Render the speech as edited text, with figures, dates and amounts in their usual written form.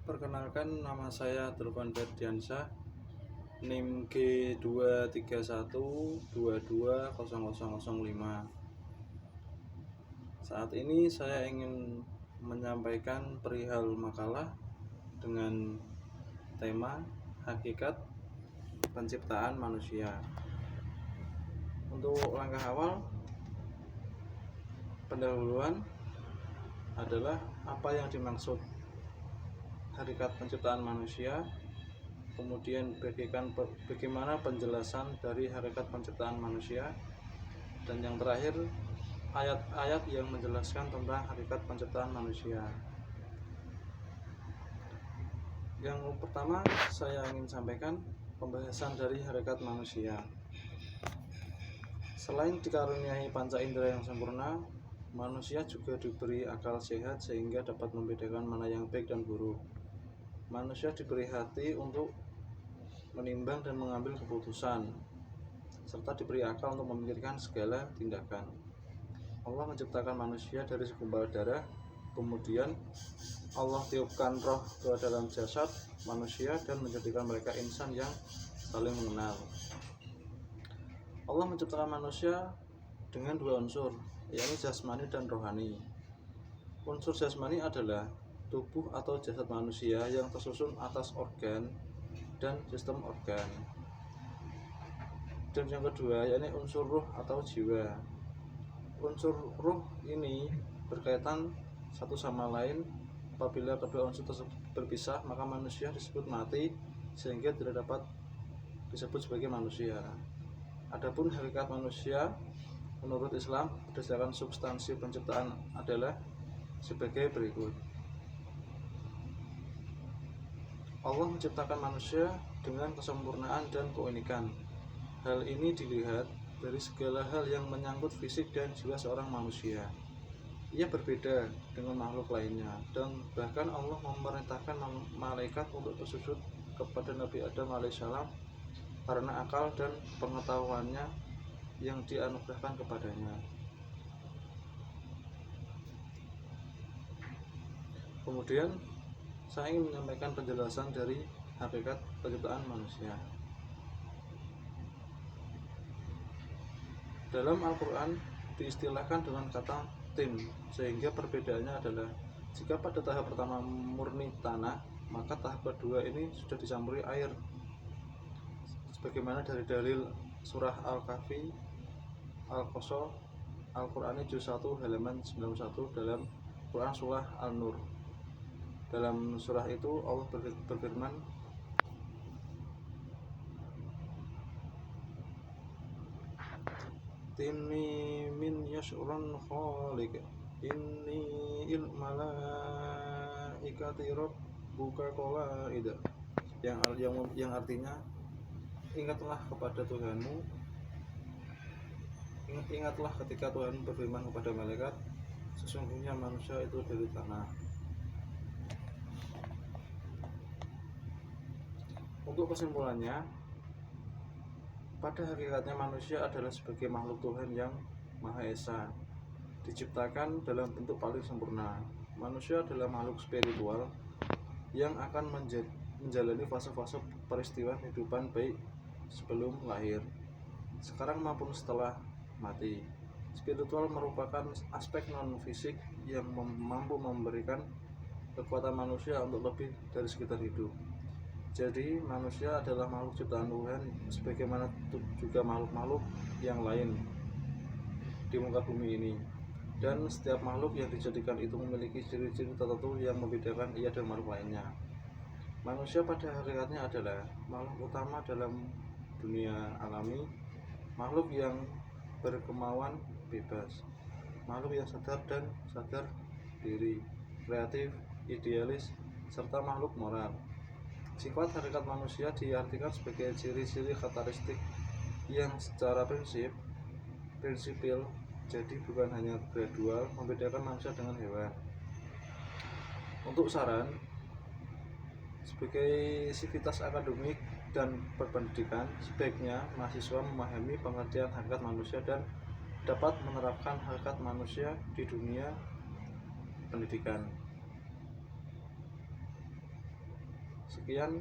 Perkenalkan, nama saya Dulvan Ferdiansyah, NIM G231220005. Saat ini saya ingin menyampaikan perihal makalah dengan tema hakikat penciptaan manusia. Untuk langkah awal, pendahuluan adalah apa yang dimaksud hakikat penciptaan manusia, kemudian bagaimana penjelasan dari hakikat penciptaan manusia, dan yang terakhir ayat-ayat yang menjelaskan tentang hakikat penciptaan manusia. Yang pertama, saya ingin sampaikan pembahasan dari hakikat manusia. Selain dikaruniai panca indera yang sempurna, manusia juga diberi akal sehat sehingga dapat membedakan mana yang baik dan buruk. Manusia diberi hati untuk menimbang dan mengambil keputusan, serta diberi akal untuk memikirkan segala tindakan. Allah menciptakan manusia dari segumpal darah, kemudian Allah tiupkan roh ke dalam jasad manusia dan menjadikan mereka insan yang saling mengenal. Allah menciptakan manusia dengan dua unsur, yaitu jasmani dan rohani. Unsur jasmani adalah tubuh atau jasad manusia yang tersusun atas organ dan sistem organ. Dan yang kedua, yaitu unsur ruh atau jiwa. Unsur ruh ini berkaitan satu sama lain. Apabila kedua unsur tersebut berpisah, maka manusia disebut mati sehingga tidak dapat disebut sebagai manusia. Adapun hakikat manusia menurut Islam berdasarkan substansi penciptaan adalah sebagai berikut. Allah menciptakan manusia dengan kesempurnaan dan keunikan. Hal ini dilihat dari segala hal yang menyangkut fisik dan jiwa seorang manusia. Ia berbeda dengan makhluk lainnya, dan bahkan Allah memerintahkan malaikat untuk bersujud kepada Nabi Adam alaihissalam karena akal dan pengetahuannya yang dianugerahkan kepadanya. Kemudian saya ingin menyampaikan penjelasan dari hakikat penciptaan manusia. Dalam Al-Quran diistilahkan dengan kata tin, sehingga perbedaannya adalah jika pada tahap pertama murni tanah, maka tahap kedua ini sudah dicampuri air. Sebagaimana dari dalil surah Al-Kahfi, Al-Qasas, Al-Quran juz 1 halaman 91 dalam Quran surah Al-Nur. Dalam surah itu Allah berfirman, "Tinni min yash'urun khaliq, inni il malaikati rabbuka qalaida." Yang artinya, ingatlah kepada Tuhanmu, ingatlah ketika Tuhan berfirman kepada malaikat, sesungguhnya manusia itu dari tanah. Untuk kesimpulannya, pada hakikatnya manusia adalah sebagai makhluk Tuhan yang Maha Esa, diciptakan dalam bentuk paling sempurna. Manusia adalah makhluk spiritual yang akan menjalani fase-fase peristiwa kehidupan baik sebelum lahir, sekarang maupun setelah mati. Spiritual merupakan aspek non-fisik yang mampu memberikan kekuatan manusia untuk lebih dari sekedar hidup. Jadi manusia adalah makhluk ciptaan Tuhan sebagaimana juga makhluk-makhluk yang lain di muka bumi ini. Dan setiap makhluk yang dijadikan itu memiliki ciri-ciri tertentu yang membedakan ia dan makhluk lainnya. Manusia pada hakikatnya adalah makhluk utama dalam dunia alami, makhluk yang berkemauan bebas, makhluk yang sadar diri, kreatif, idealis, serta makhluk moral. Sifat hakikat manusia diartikan sebagai ciri-ciri karakteristik yang secara prinsipil, jadi bukan hanya gradual, membedakan manusia dengan hewan. Untuk saran, sebagai sivitas akademik dan berpendidikan, sebaiknya mahasiswa memahami pengertian hakikat manusia dan dapat menerapkan hakikat manusia di dunia pendidikan. Sekian